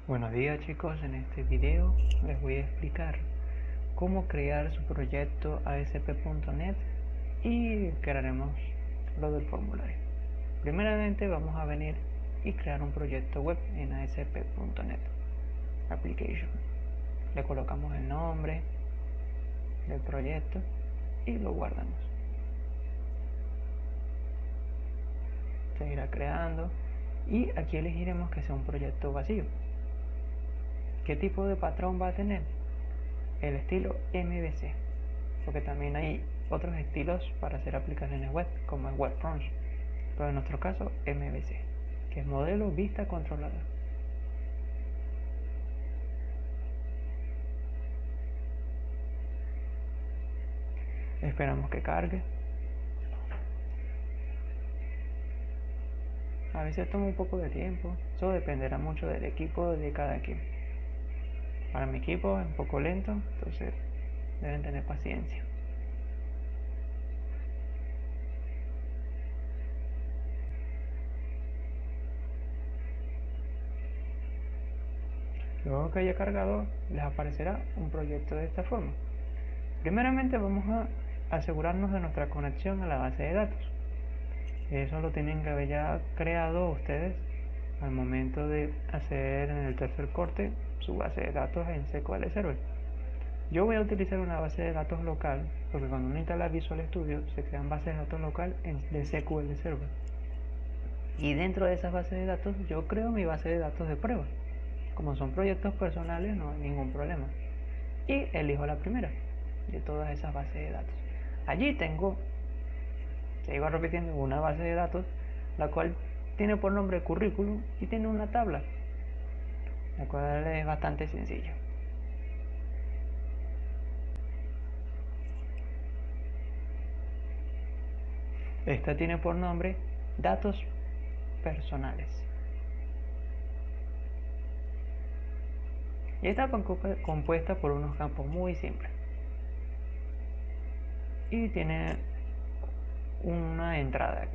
Buenos días chicos, en este video les voy a explicar cómo crear su proyecto ASP.NET y crearemos lo del formulario. Primeramente vamos a venir y crear un proyecto web en ASP.NET Application. Le colocamos el nombre del proyecto y lo guardamos. Se irá creando y aquí elegiremos que sea un proyecto vacío. ¿Qué tipo de patrón va a tener? El estilo MVC, porque también hay otros estilos para hacer aplicaciones web, como el Web Front, pero en nuestro caso MVC, que es modelo vista controlada. Esperamos que cargue. A veces toma un poco de tiempo, eso dependerá mucho del equipo de cada quien. Para mi equipo es un poco lento, entonces deben tener paciencia. Luego que haya cargado, les aparecerá un proyecto de esta forma. Primeramente vamos a asegurarnos de nuestra conexión a la base de datos. Eso lo tienen que haber ya creado ustedes al momento de hacer en el tercer corte su base de datos en SQL Server. Yo voy a utilizar una base de datos local, porque cuando uno instala Visual Studio se crean bases de datos local de SQL Server. Y dentro de esas bases de datos yo creo mi base de datos de prueba. Como son proyectos personales no hay ningún problema. Y elijo la primera de todas esas bases de datos. Allí tengo, se iba repitiendo, una base de datos, la cual tiene por nombre currículum y tiene una tabla, la cual es bastante sencillo. Esta tiene por nombre datos personales. Y está compuesta por unos campos muy simples. Y tiene una entrada,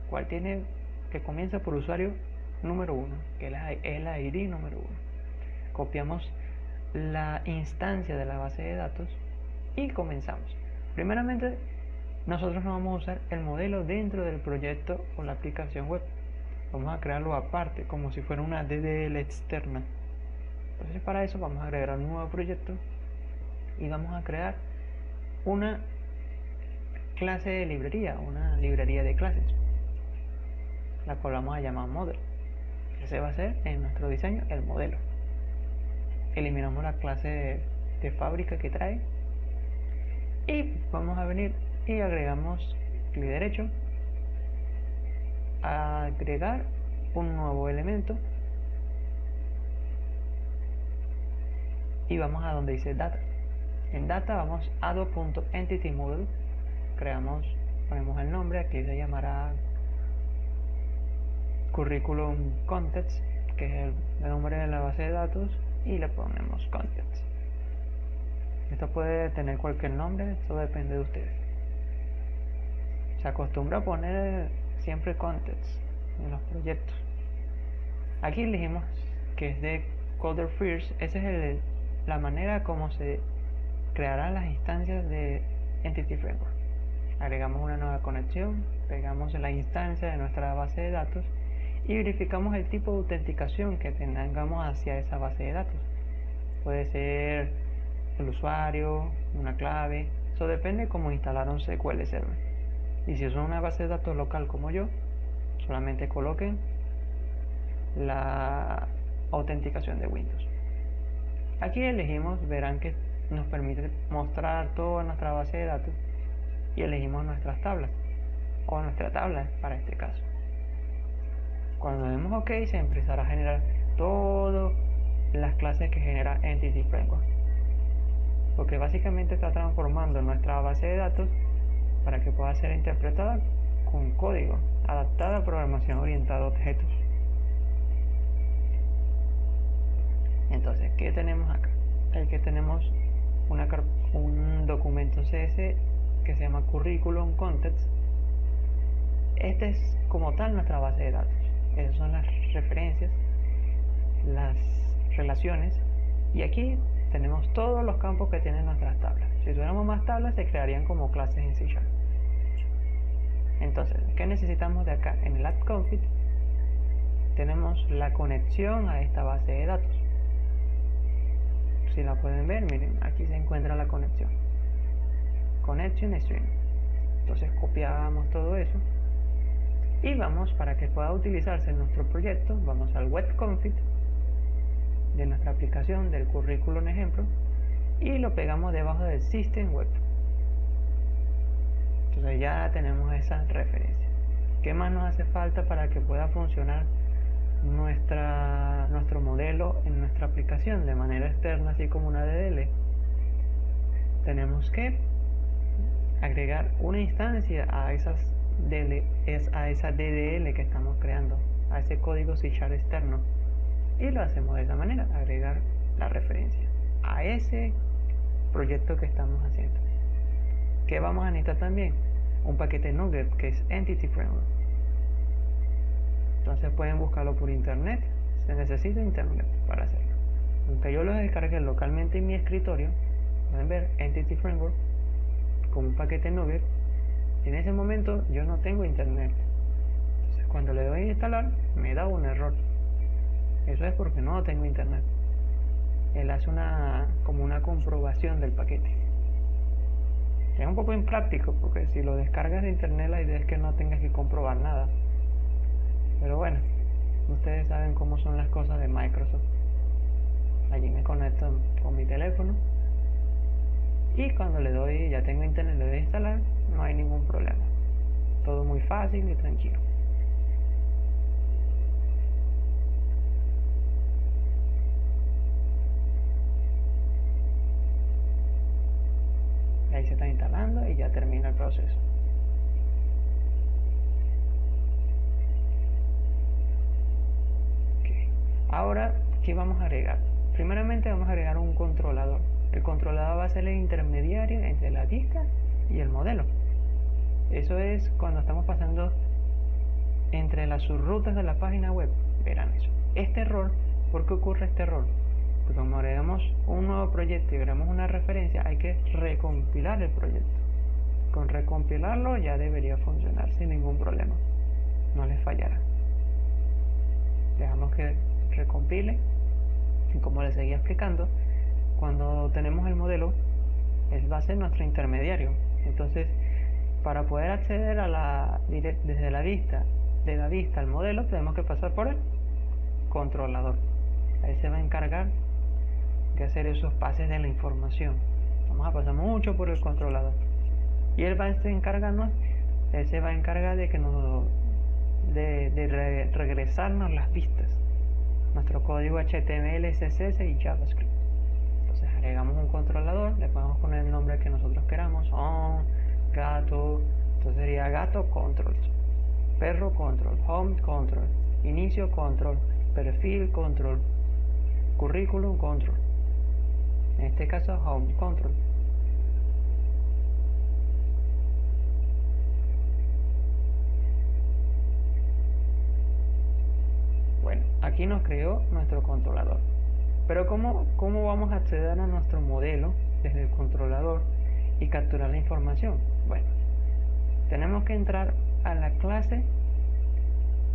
cual tiene que comienza por usuario número 1, que es la ID número 1. Copiamos la instancia de la base de datos y comenzamos. Primeramente, nosotros no vamos a usar el modelo dentro del proyecto o la aplicación web. Vamos a crearlo aparte, como si fuera una DDL externa. Entonces, para eso vamos a agregar un nuevo proyecto y vamos a crear una clase de librería, una librería de clases, la cual vamos a llamar model. Ese va a ser en nuestro diseño el modelo. Eliminamos la clase de fábrica que trae y vamos a venir y agregamos clic derecho, agregar un nuevo elemento y vamos a donde dice data. En data vamos a add.entityModel, ponemos el nombre, aquí se llamará curriculum context, que es el nombre de la base de datos, y le ponemos context. Esto puede tener cualquier nombre, eso depende de ustedes. Se acostumbra a poner siempre context en los proyectos. Aquí elegimos que es de Coder First. Esa es la manera como se crearán las instancias de Entity Framework. Agregamos una nueva conexión, pegamos la instancia de nuestra base de datos y verificamos el tipo de autenticación que tengamos hacia esa base de datos. Puede ser el usuario, una clave, eso depende de cómo instalaron SQL Server. Y si son una base de datos local como yo, solamente coloquen la autenticación de Windows. Aquí elegimos, verán que nos permite mostrar toda nuestra base de datos y elegimos nuestras tablas o nuestra tabla para este caso. Cuando demos OK se empezará a generar todas las clases que genera Entity Framework, porque básicamente está transformando nuestra base de datos para que pueda ser interpretada con código, adaptada a programación orientada a objetos. Entonces, ¿qué tenemos acá? Aquí tenemos un documento CS que se llama Curriculum Context. Este es como tal nuestra base de datos. Esas son las referencias, las relaciones, y aquí tenemos todos los campos que tienen nuestras tablas. Si tuviéramos más tablas, se crearían como clases en C#. Entonces, ¿qué necesitamos de acá? En el add config tenemos la conexión a esta base de datos. Si la pueden ver, miren, aquí se encuentra la conexión. Connection string. Entonces copiamos todo eso y vamos, para que pueda utilizarse en nuestro proyecto, vamos al web config de nuestra aplicación, del currículum ejemplo, y lo pegamos debajo del system web. Entonces ya tenemos esa referencia. ¿Qué más nos hace falta para que pueda funcionar nuestro modelo en nuestra aplicación de manera externa, así como una DDL? Tenemos que agregar una instancia a esa DDL que estamos creando, a ese código C# externo, y lo hacemos de esa manera: agregar la referencia a ese proyecto que estamos haciendo. ¿Qué vamos a necesitar también? Un paquete NuGet, que es Entity Framework. Entonces pueden buscarlo por internet, se necesita internet para hacerlo. Aunque yo lo descargué localmente en mi escritorio, pueden ver Entity Framework como un paquete NuGet. En ese momento yo no tengo internet, entonces cuando le doy a instalar me da un error. Eso es porque no tengo internet. Él hace como una comprobación del paquete. Es un poco impráctico, porque si lo descargas de internet, la idea es que no tengas que comprobar nada. Pero bueno, ustedes saben cómo son las cosas de Microsoft. Allí me conecto con mi teléfono y cuando le doy, ya tengo internet, le doy a instalar, no hay ningún problema. Todo muy fácil y tranquilo. Ahí se está instalando y ya termina el proceso. Okay. Ahora, ¿qué vamos a agregar? Primeramente vamos a agregar un controlador. El controlador va a ser el intermediario entre la vista y el modelo. Eso es cuando estamos pasando entre las subrutas de la página web. Verán eso. Este error, ¿por qué ocurre este error? Porque como agregamos un nuevo proyecto y agregamos una referencia, hay que recompilar el proyecto. Con recompilarlo ya debería funcionar sin ningún problema. No les fallará. Dejamos que recompile. Y como les seguía explicando, cuando tenemos el modelo, él va a ser nuestro intermediario. Entonces, para poder acceder a desde la vista al modelo, tenemos que pasar por el controlador. Ahí se va a encargar de hacer esos pases de la información. Vamos a pasar mucho por el controlador. Y él se va a encargar de que regresarnos las vistas, nuestro código HTML, CSS y JavaScript. Entonces agregamos un controlador, le podemos poner el nombre que nosotros queramos, on, gato, entonces sería gato control, perro control, home control, inicio control, perfil control, currículum control, en este caso home control. Bueno, aquí nos creó nuestro controlador. Pero ¿cómo vamos a acceder a nuestro modelo desde el controlador y capturar la información? Bueno, tenemos que entrar a la clase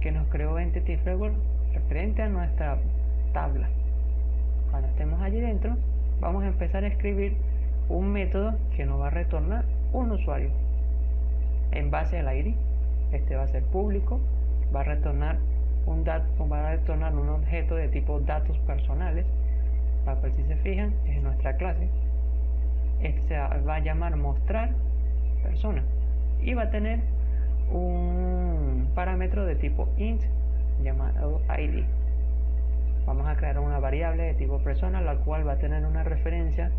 que nos creó Entity Framework referente a nuestra tabla. Cuando estemos allí dentro, vamos a empezar a escribir un método que nos va a retornar un usuario en base al ID. Este va a ser público, va a retornar un objeto de tipo datos personales, para que si se fijan es nuestra clase. Este se va a llamar mostrar persona y va a tener un parámetro de tipo int llamado ID. Vamos a crear una variable de tipo persona, la cual va a tener una referencia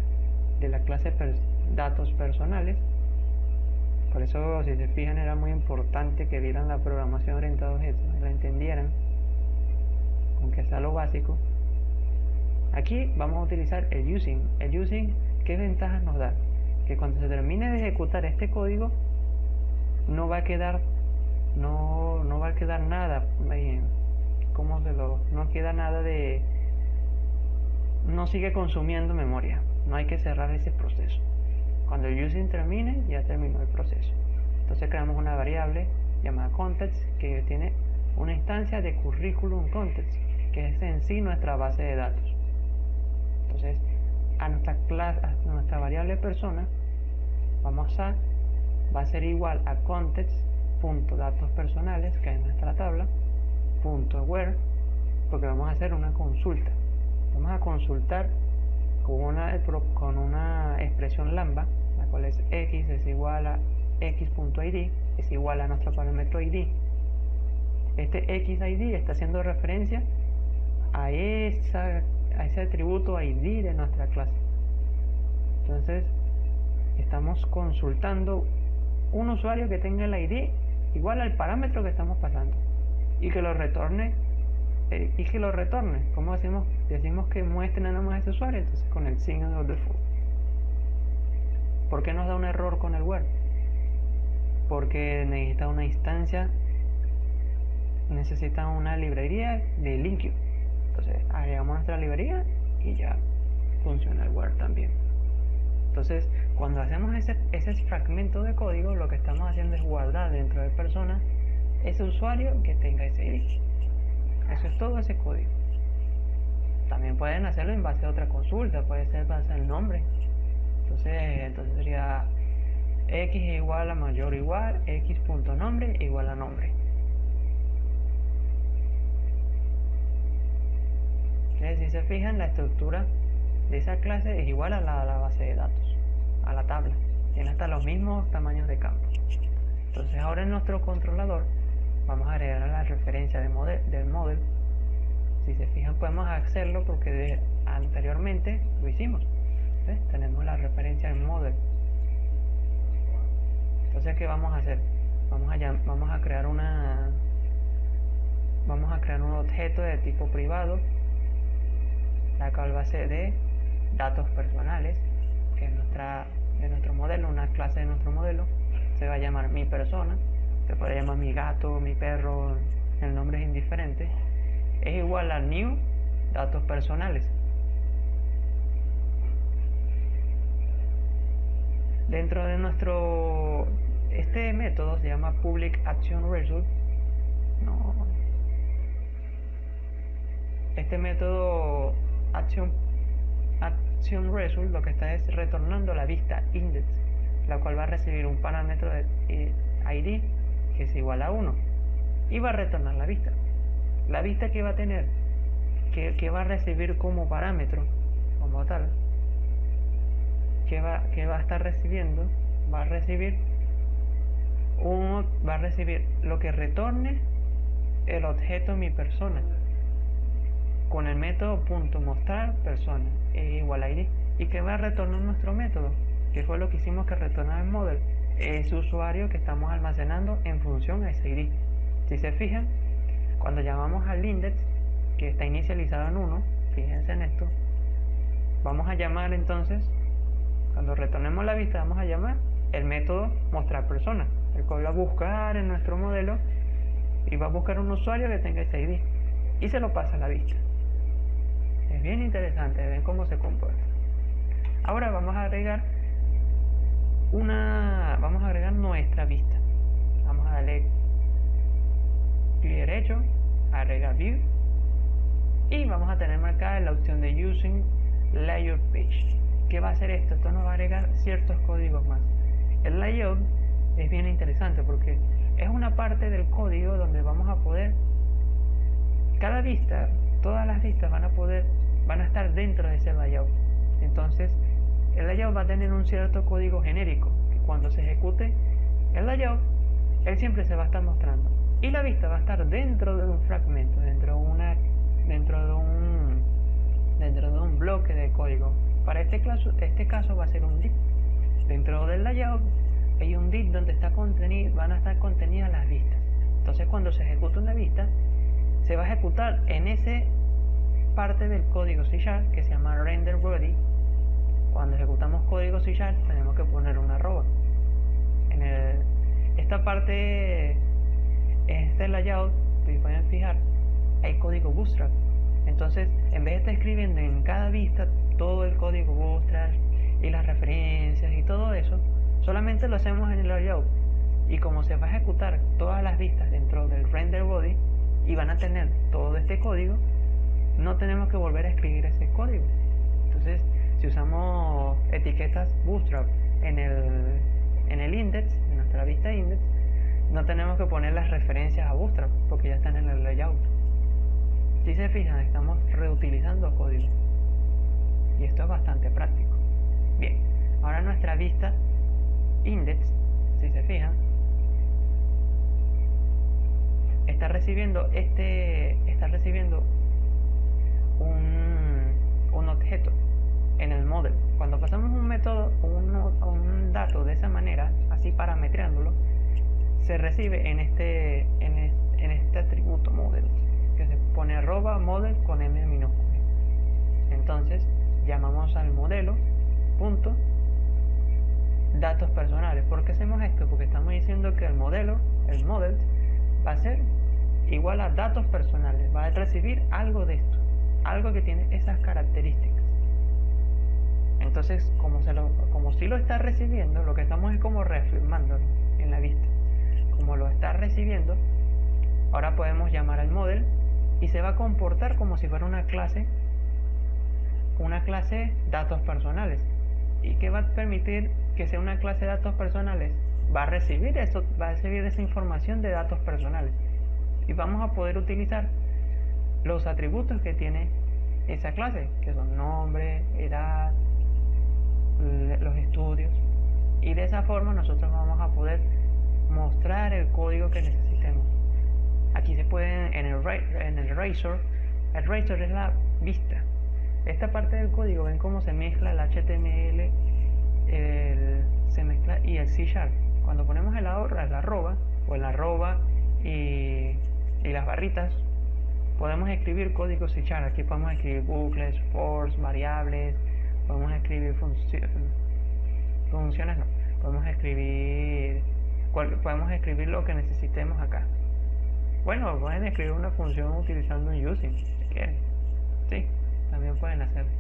de la clase datos personales. Por eso, si se fijan, era muy importante que vieran la programación orientada a objetos, la entendieran, aunque sea lo básico. Aquí vamos a utilizar el using. El using, ¿qué ventajas nos da? Que cuando se termine de ejecutar este código, no va a quedar nada, no queda nada no sigue consumiendo memoria, no hay que cerrar ese proceso. Cuando el using termine, ya terminó el proceso. Entonces creamos una variable llamada context que tiene una instancia de curriculum context, que es en sí nuestra base de datos. Entonces a nuestra variable persona va a ser igual a context.datos personales, que es nuestra tabla, .where, porque vamos a hacer una consulta. Vamos a consultar con una expresión lambda, la cual es x es igual a x.id, es igual a nuestro parámetro id. Este xid está haciendo referencia a ese atributo id de nuestra clase. Entonces estamos consultando un usuario que tenga el id igual al parámetro que estamos pasando y que lo retorne. ¿Cómo hacemos? Decimos que muestre nada más ese usuario, entonces con el signo of default. ¿Por qué nos da un error con el where? Porque necesita una instancia, necesita una librería de LINQ. Entonces agregamos nuestra librería y ya funciona el where también. Entonces cuando hacemos ese fragmento de código, lo que estamos haciendo es guardar dentro de persona ese usuario que tenga ese ID. Eso es todo ese código. También pueden hacerlo en base a otra consulta, puede ser base al nombre. Entonces sería x igual a mayor o igual, x.nombre igual a nombre. Entonces, si se fijan, la estructura de esa clase es igual a la de la base de datos, a la tabla. Tiene hasta los mismos tamaños de campo. Entonces ahora en nuestro controlador vamos a agregar la referencia del model. Si se fijan, podemos hacerlo porque anteriormente lo hicimos. ¿Ves? Tenemos la referencia del model. Entonces, ¿qué vamos a hacer? Vamos a crear un objeto de tipo privado, la cual va a ser de datos personales, que es de nuestro modelo, una clase de nuestro modelo. Se va a llamar mi persona, se puede llamar mi gato, mi perro, el nombre es indiferente. Es igual a new datos personales. Dentro de este método se llama public action result. Este método action result lo que está es retornando la vista index, la cual va a recibir un parámetro de id que es igual a 1 y va a retornar la vista. La vista que va a tener, que va a recibir como parámetro, como tal, que va a estar recibiendo, va a recibir lo que retorne el objeto mi persona con el método .mostrar persona es igual a id, y que va a retornar nuestro método, que fue lo que hicimos que retornar el model, ese usuario que estamos almacenando en función a ese id. Si se fijan, cuando llamamos al index que está inicializado en 1, fíjense en esto, vamos a llamar entonces, cuando retornemos la vista, vamos a llamar el método mostrar persona, el cual va a buscar en nuestro modelo y va a buscar un usuario que tenga ese ID y se lo pasa a la vista. Es bien interesante, ven cómo se comporta. Ahora vamos a agregar nuestra vista. Vamos a darle clic derecho, agregar view, y vamos a tener marcada la opción de using layout page. ¿Qué va a hacer esto? Esto nos va a agregar ciertos códigos más. El layout es bien interesante porque es una parte del código donde vamos a poder, cada vista, todas las vistas van a estar dentro de ese layout. Entonces el layout va a tener un cierto código genérico que cuando se ejecute el layout, él siempre se va a estar mostrando, y la vista va a estar dentro de un fragmento, dentro de un bloque de código. Para este caso va a ser un div. Dentro del layout hay un div donde van a estar contenidas las vistas. Entonces cuando se ejecuta una vista, se va a ejecutar en ese parte del código C# que se llama render body. Cuando ejecutamos código C# tenemos que poner una arroba. Esta parte, este layout, si pueden fijar, hay código bootstrap. Entonces, en vez de estar escribiendo en cada vista todo el código Bootstrap y las referencias y todo eso, solamente lo hacemos en el layout. Y como se va a ejecutar todas las vistas dentro del render body y van a tener todo este código, no tenemos que volver a escribir ese código. Entonces, si usamos etiquetas Bootstrap en el index, en nuestra vista index, no tenemos que poner las referencias a Bootstrap porque ya están en el layout. Si se fijan, estamos reutilizando código y esto es bastante práctico. Bien, ahora nuestra vista index, si se fijan, está recibiendo un objeto en el model. Cuando pasamos un método o un dato de esa manera, así parametreándolo, se recibe en este atributo model, que se pone @model con m minúscula. Entonces llamamos al modelo punto datos personales. ¿Por qué hacemos esto? Porque estamos diciendo que el model va a ser igual a datos personales, va a recibir algo de esto, algo que tiene esas características. Entonces, como si lo está recibiendo, lo que estamos es como reafirmándolo en la vista. Como lo está recibiendo, ahora podemos llamar al model y se va a comportar como si fuera una clase datos personales. ¿Y qué va a permitir que sea una clase de datos personales? Va a recibir esa información de datos personales y vamos a poder utilizar los atributos que tiene esa clase, que son nombre, edad, los estudios, y de esa forma nosotros vamos a poder mostrar el código que necesitemos. Aquí se puede en el Razor es la vista. Esta parte del código, ven cómo se mezcla el HTML se mezcla y el C#. Cuando ponemos el arroba y las barritas, podemos escribir código C#. Aquí podemos escribir bucles, fors, variables, podemos escribir funciones, no, podemos escribir lo que necesitemos acá. Bueno, pueden escribir una función utilizando un using si quieren, sí, también pueden hacerlo.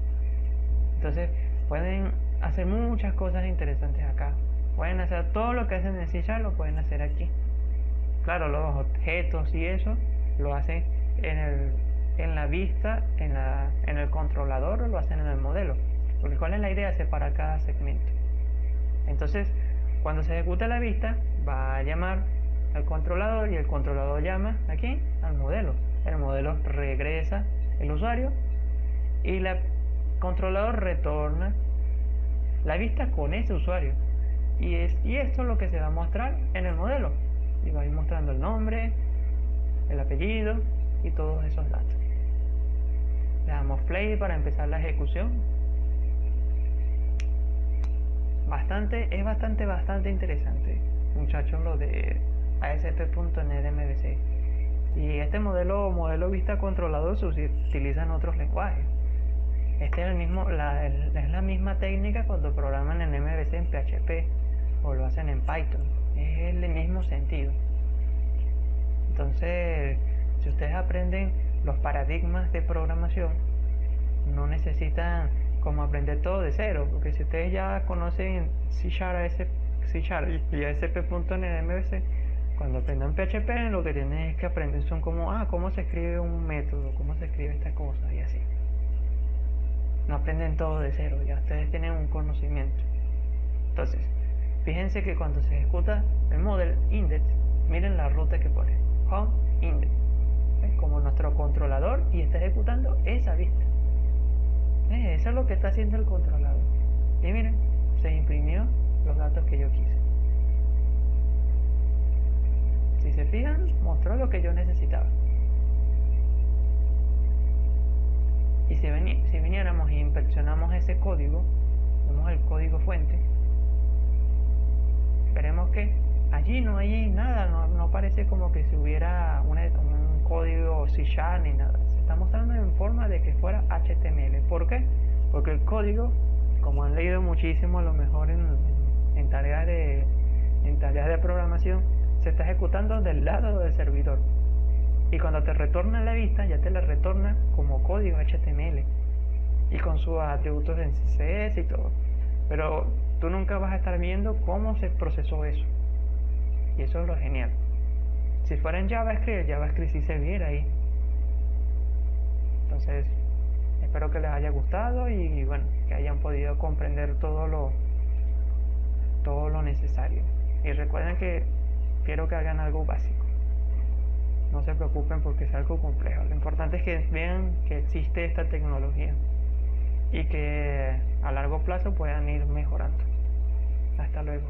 Entonces pueden hacer muchas cosas interesantes acá. Pueden hacer todo lo que hacen en C#, lo pueden hacer aquí. Claro, los objetos y eso lo hacen en la vista, en el controlador, o lo hacen en el modelo. Porque ¿cuál es la idea? Separar cada segmento. Entonces, cuando se ejecute la vista, va a llamar al controlador y el controlador llama aquí al modelo. El modelo regresa el usuario y el controlador retorna la vista con ese usuario. Y esto es lo que se va a mostrar en el modelo. Y va a ir mostrando el nombre, el apellido y todos esos datos. Le damos play para empezar la ejecución. Es bastante interesante, muchachos, lo de ASP.NET MVC. Y este modelo vista controlador se utiliza en otros lenguajes. Este es la misma técnica cuando programan en MVC en PHP o lo hacen en Python. Es el mismo sentido. Entonces, si ustedes aprenden los paradigmas de programación, no necesitan como aprender todo de cero, porque si ustedes ya conocen C# y ASP.NET MVC, cuando aprendan PHP, lo que tienen es que aprender son como cómo se escribe un método, cómo se escribe esta cosa y así. No aprenden todo de cero, ya ustedes tienen un conocimiento. Entonces, fíjense que cuando se ejecuta el model index, miren la ruta que pone, home index, ¿ves? Como nuestro controlador, y está ejecutando esa vista. Eso es lo que está haciendo el controlador. Y miren, se imprimió los datos que yo quise. Si se fijan, mostró lo que yo necesitaba. Y si viniéramos y inspeccionamos ese código, vemos el código fuente, veremos que allí no hay nada, no parece como que si hubiera un código C# ni nada. Se está mostrando en forma de que fuera HTML. ¿Por qué? Porque el código, como han leído muchísimo, a lo mejor en tareas de programación, se está ejecutando del lado del servidor. Y cuando te retorna la vista, ya te la retorna como como código HTML y con sus atributos en CSS y todo. Pero tú nunca vas a estar viendo cómo se procesó eso. Y eso es lo genial. Si fuera en JavaScript, el JavaScript sí se viera ahí. Entonces, espero que les haya gustado y bueno, que hayan podido comprender todo lo necesario. Y recuerden que quiero que hagan algo básico. No se preocupen porque es algo complejo. Lo importante es que vean que existe esta tecnología y que a largo plazo puedan ir mejorando. Hasta luego.